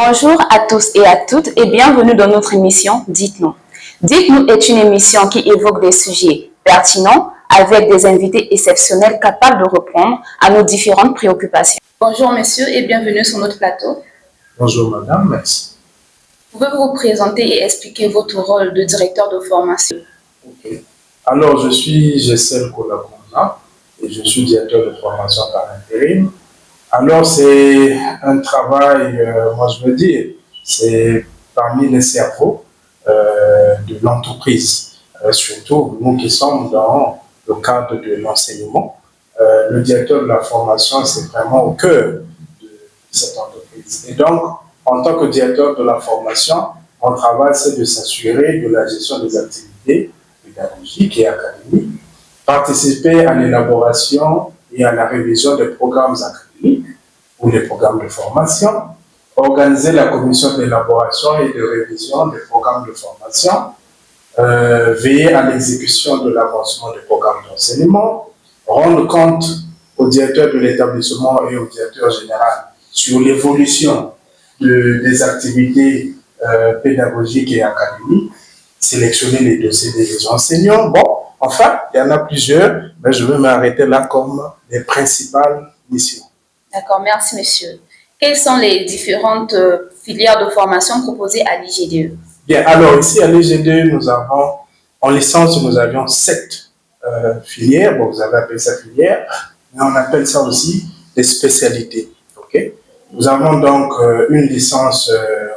Bonjour à tous et à toutes et bienvenue dans notre émission Dites-nous. Dites-nous est une émission qui évoque des sujets pertinents avec des invités exceptionnels capables de répondre à nos différentes préoccupations. Bonjour monsieur et bienvenue sur notre plateau. Bonjour madame, merci. Pouvez-vous vous présenter et expliquer votre rôle de directeur de formation? Ok. Alors je suis Gessel Kolakona et je suis directeur de formation par intérim. Alors c'est un travail, moi je veux dire, c'est parmi les cerveaux de l'entreprise. Surtout nous qui sommes dans le cadre de l'enseignement. Le directeur de la formation, c'est vraiment au cœur de cette entreprise. Et donc, en tant que directeur de la formation, mon travail, c'est de s'assurer de la gestion des activités pédagogiques et académiques, participer à l'élaboration et à la révision des programmes académiques ou des programmes de formation, organiser la commission d'élaboration et de révision des programmes de formation, veiller à l'exécution de l'avancement des programmes d'enseignement, rendre compte au directeur de l'établissement et au directeur général sur l'évolution des activités pédagogiques et académiques, sélectionner les dossiers des enseignants. Bon, enfin, il y en a plusieurs, mais je vais m'arrêter là comme les principales missions. D'accord, merci monsieur. Quelles sont les différentes filières de formation proposées à l'IGDE? Bien, alors ici à l'IGDE, nous avons, en licence, nous avions 7 filières. Bon, vous avez appelé ça filière, mais on appelle ça aussi des spécialités. Okay? Nous avons donc une licence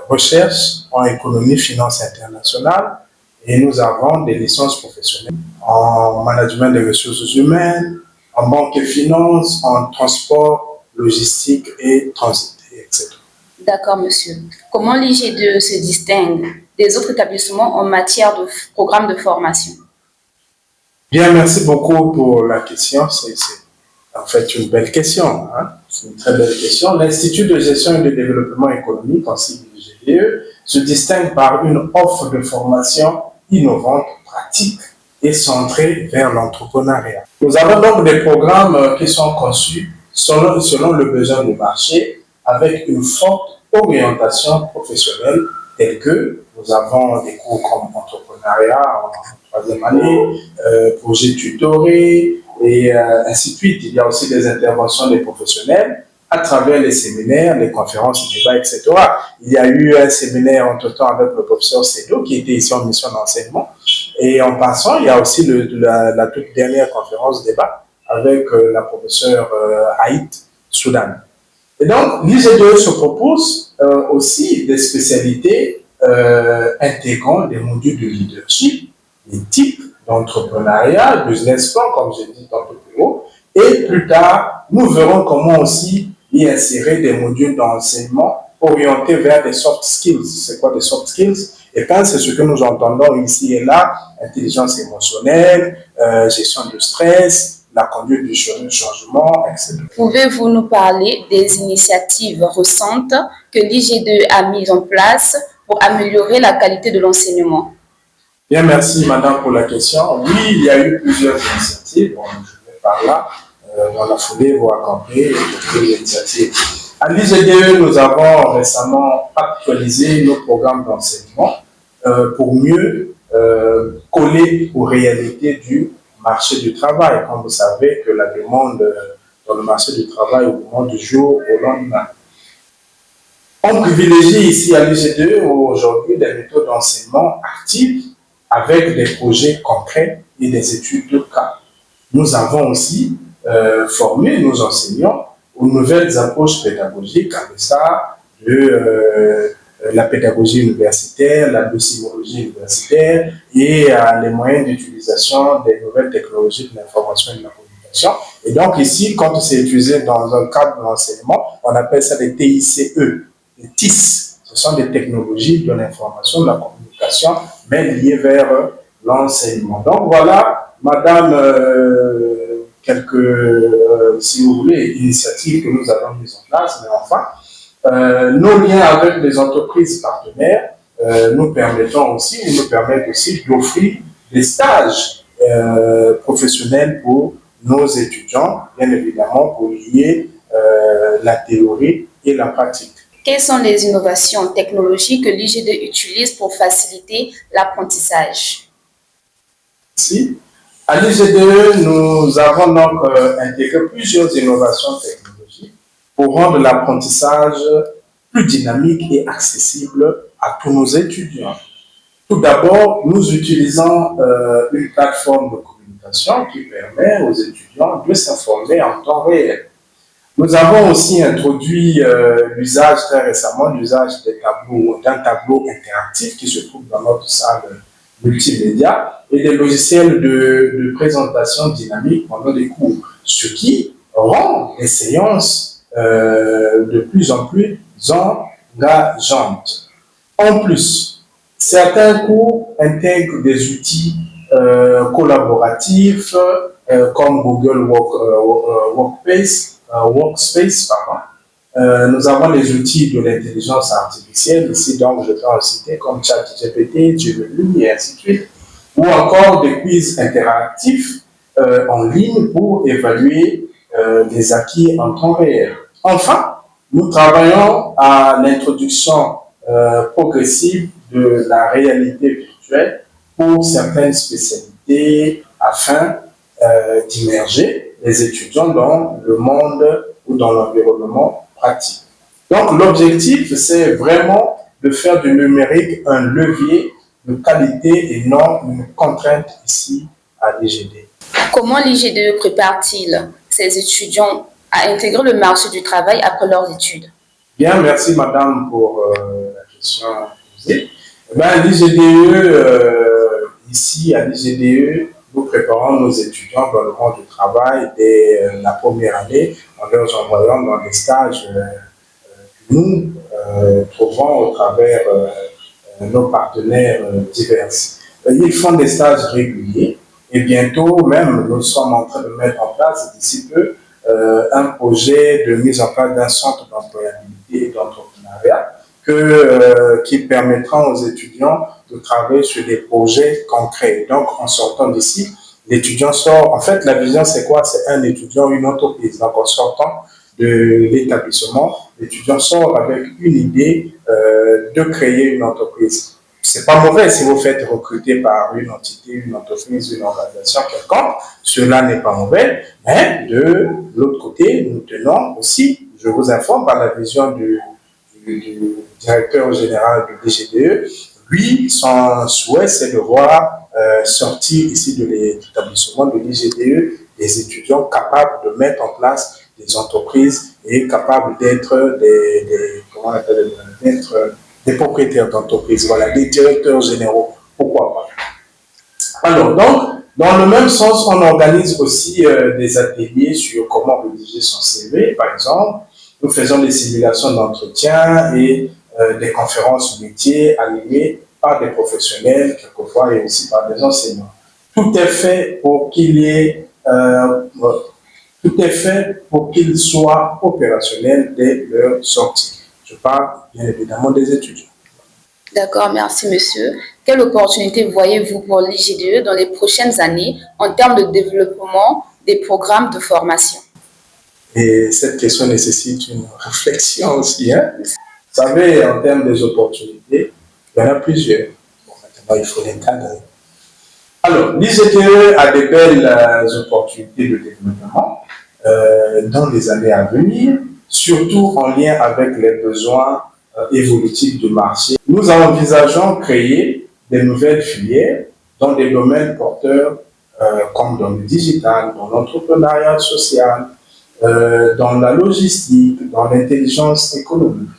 recherche en économie, finance internationale, et nous avons des licences professionnelles en management des ressources humaines, en banque et finance, en transport, logistique et transit, etc. D'accord, monsieur. Comment l'IGDE se distingue des autres établissements en matière de programme de formation? Bien, merci beaucoup pour la question. C'est en fait une belle question. Hein? C'est une très belle question. L'Institut de gestion et de développement économique, ainsi que l'IGDE, se distingue par une offre de formation innovante, pratique et centrée vers l'entrepreneuriat. Nous avons donc des programmes qui sont conçus selon le besoin du marché, avec une forte orientation professionnelle, telle que nous avons des cours comme entrepreneuriat en 3e année, projet tutoré, et ainsi de suite. Il y a aussi des interventions des professionnels à travers les séminaires, les conférences, les débats, etc. Il y a eu un séminaire entre-temps avec le professeur Sedo qui était ici en mission d'enseignement. Et en passant, il y a aussi la toute dernière conférence débat avec la professeure Haït Soudan. Et donc, l'IGDE se propose aussi des spécialités intégrant des modules de leadership, des types d'entrepreneuriat, business plan, comme j'ai dit un peu plus haut, et plus tard, nous verrons comment aussi y insérer des modules d'enseignement orientés vers des soft skills. C'est quoi des soft skills? Et bien, c'est ce que nous entendons ici et là, intelligence émotionnelle, gestion du stress, la conduite du changement, etc. Pouvez-vous nous parler des initiatives récentes que l'IGDE a mises en place pour améliorer la qualité de l'enseignement? Bien, merci madame pour la question. Oui, il y a eu plusieurs initiatives. Bon, je vais par là, dans la foulée, vous accompagner les initiatives. À l'IGDE, nous avons récemment actualisé nos programmes d'enseignement pour mieux coller aux réalités du marché du travail. Comme vous savez que la demande dans le marché du travail augmente du jour au lendemain. On privilégie ici à l'IGDE aujourd'hui des méthodes d'enseignement actives avec des projets concrets et des études de cas. Nous avons aussi formé nos enseignants aux nouvelles approches pédagogiques, avec ça de la pédagogie universitaire, la docimologie universitaire et les moyens d'utilisation des nouvelles technologies de l'information et de la communication. Et donc ici, quand c'est utilisé dans un cadre de l'enseignement, on appelle ça des TICE, des TIS. Ce sont des technologies de l'information, de la communication, mais liées vers l'enseignement. Donc voilà, madame, quelques, si vous voulez, initiatives que nous avons mises en place, mais enfin, nos liens avec les entreprises partenaires nous permettent aussi d'offrir des stages professionnels pour nos étudiants, bien évidemment, pour lier la théorie et la pratique. Quelles sont les innovations technologiques que l'IGD utilise pour faciliter l'apprentissage? Si. À l'IGDE, nous avons donc intégré plusieurs innovations technologiques pour rendre l'apprentissage plus dynamique et accessible à tous nos étudiants. Tout d'abord, nous utilisons une plateforme de communication qui permet aux étudiants de s'informer en temps réel. Nous avons aussi introduit l'usage très récemment, l'usage d'un tableau interactif qui se trouve dans notre salle multimédia et des logiciels de présentation dynamique pendant les cours, ce qui rend les séances de plus en plus engageantes. En plus, certains cours intègrent des outils collaboratifs comme Google Workspace, pardon. Nous avons les outils de l'intelligence artificielle, ici donc je peux en citer comme ChatGPT, Gemini et ainsi de suite, ou encore des quiz interactifs en ligne pour évaluer les acquis en temps réel. Enfin, nous travaillons à l'introduction progressive de la réalité virtuelle pour certaines spécialités afin d'immerger les étudiants dans le monde ou dans l'environnement pratique. Donc l'objectif, c'est vraiment de faire du numérique un levier de qualité et non une contrainte ici à l'IGD. Comment l'IGDE prépare-t-il ses étudiants à intégrer le marché du travail après leurs études? Bien, merci madame pour la question posée. L'IGDE, ici à l'IGDE, nous préparons nos étudiants dans le monde du travail dès la première année en leur envoyant dans des stages que nous trouvons au travers nos partenaires divers. Ils font des stages réguliers et bientôt même nous sommes en train de mettre en place d'ici peu un projet de mise en place d'un centre d'employabilité et d'entrepreneuriat qui permettra aux étudiants de travailler sur des projets concrets. Donc, en sortant d'ici, l'étudiant sort. En fait, la vision, c'est quoi? C'est un étudiant, une entreprise. Donc, en sortant de l'établissement, l'étudiant sort avec une idée de créer une entreprise. C'est pas mauvais si vous faites recruter par une entité, une entreprise, une organisation quelconque. Cela n'est pas mauvais. Mais de l'autre côté, nous tenons aussi, je vous informe, par la vision du directeur général de l'IGDE, lui, son souhait, c'est de voir sortir ici de l'établissement de l'IGDE des étudiants capables de mettre en place des entreprises et capables d'être des propriétaires d'entreprises, voilà, des directeurs généraux, pourquoi pas. Alors, donc, dans le même sens, on organise aussi des ateliers sur comment rédiger son CV, par exemple. Nous faisons des simulations d'entretien et des conférences métiers animées par des professionnels, quelquefois, et aussi par des enseignants. Tout est fait pour qu'ils soient opérationnels dès leur sortie. Je parle bien évidemment des étudiants. D'accord, merci monsieur. Quelle opportunité voyez-vous pour l'IGDE dans les prochaines années en termes de développement des programmes de formation? Et cette question nécessite une réflexion aussi. Hein? Vous savez, en termes des opportunités, il y en a plusieurs. Bon, maintenant, il faut les cadrer. Alors, l'IGDE a de belles opportunités de développement dans les années à venir, surtout en lien avec les besoins évolutifs du marché. Nous envisageons créer des nouvelles filières dans des domaines porteurs comme dans le digital, dans l'entrepreneuriat social, dans la logistique, dans l'intelligence économique.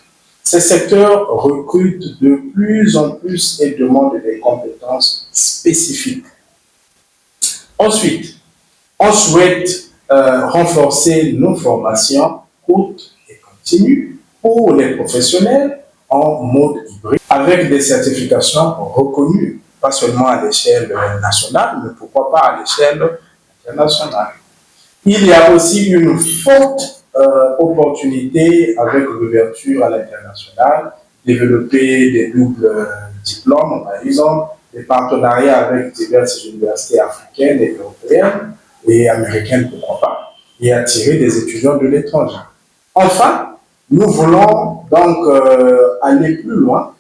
Ces secteurs recrutent de plus en plus et demandent des compétences spécifiques. Ensuite, on souhaite renforcer nos formations courtes et continues pour les professionnels en mode hybride, avec des certifications reconnues, pas seulement à l'échelle nationale, mais pourquoi pas à l'échelle internationale. Il y a aussi une forte opportunité avec l'ouverture à l'international, développer des doubles diplômes, par exemple, des partenariats avec diverses universités africaines et européennes et américaines, pourquoi pas, et attirer des étudiants de l'étranger. Enfin, Nous voulons donc aller plus loin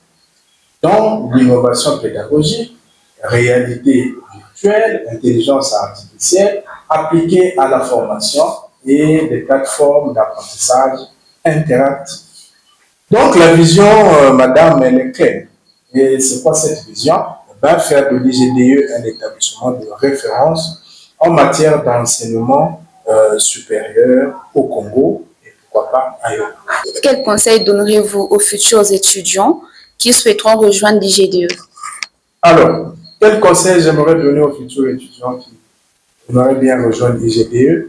dans l'innovation pédagogique, réalité virtuelle, intelligence artificielle, appliquée à la formation et des plateformes d'apprentissage interactif. Donc la vision, madame, elle est claire. Et c'est quoi cette vision? Faire de l'IGDE un établissement de référence en matière d'enseignement supérieur au Congo et pourquoi pas ailleurs. Quel conseil donnerez-vous aux futurs étudiants qui souhaiteront rejoindre l'IGDE? Alors, quel conseil j'aimerais donner aux futurs étudiants qui aimeraient bien rejoindre l'IGDE?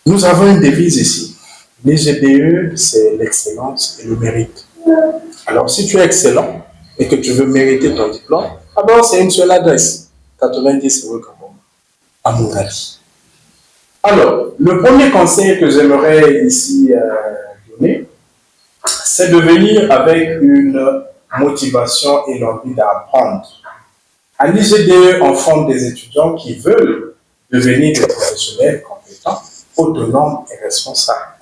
Nous avons une devise ici. L'IGDE, c'est l'excellence et le mérite. Alors, si tu es excellent et que tu veux mériter ton diplôme, d'abord, c'est une seule adresse. 90 rue Kabombo, à mon avis. Alors, le premier conseil que j'aimerais ici donner, c'est de venir avec une motivation et l'envie d'apprendre. À l'IGDE, on forme des étudiants qui veulent devenir des professionnels compétents, autonomes et responsables.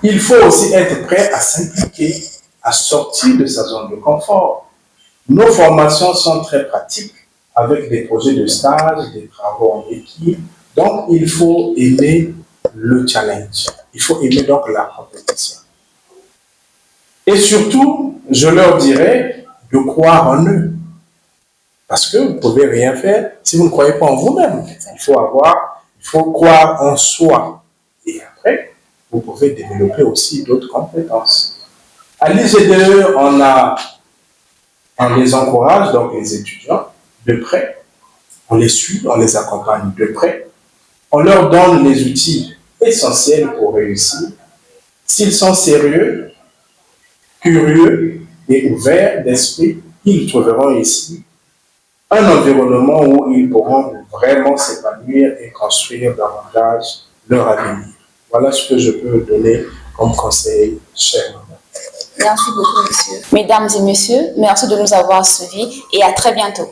Il faut aussi être prêt à s'impliquer, à sortir de sa zone de confort. Nos formations sont très pratiques, avec des projets de stage, des travaux en équipe. Donc, il faut aimer le challenge. Il faut aimer donc la compétition. Et surtout, je leur dirais de croire en eux. Parce que vous ne pouvez rien faire si vous ne croyez pas en vous-même. Il faut croire en soi. Et après, vous pouvez développer aussi d'autres compétences. À l'IGDE, on les encourage, donc les étudiants, de près. On les suit, on les accompagne de près. On leur donne les outils essentiels pour réussir. S'ils sont sérieux, curieux et ouverts d'esprit, ils trouveront ici un environnement où ils pourront vraiment s'épanouir et construire davantage leur avenir. Voilà ce que je peux donner comme conseil, cher maman. Merci beaucoup, monsieur. Mesdames et messieurs, merci de nous avoir suivis et à très bientôt.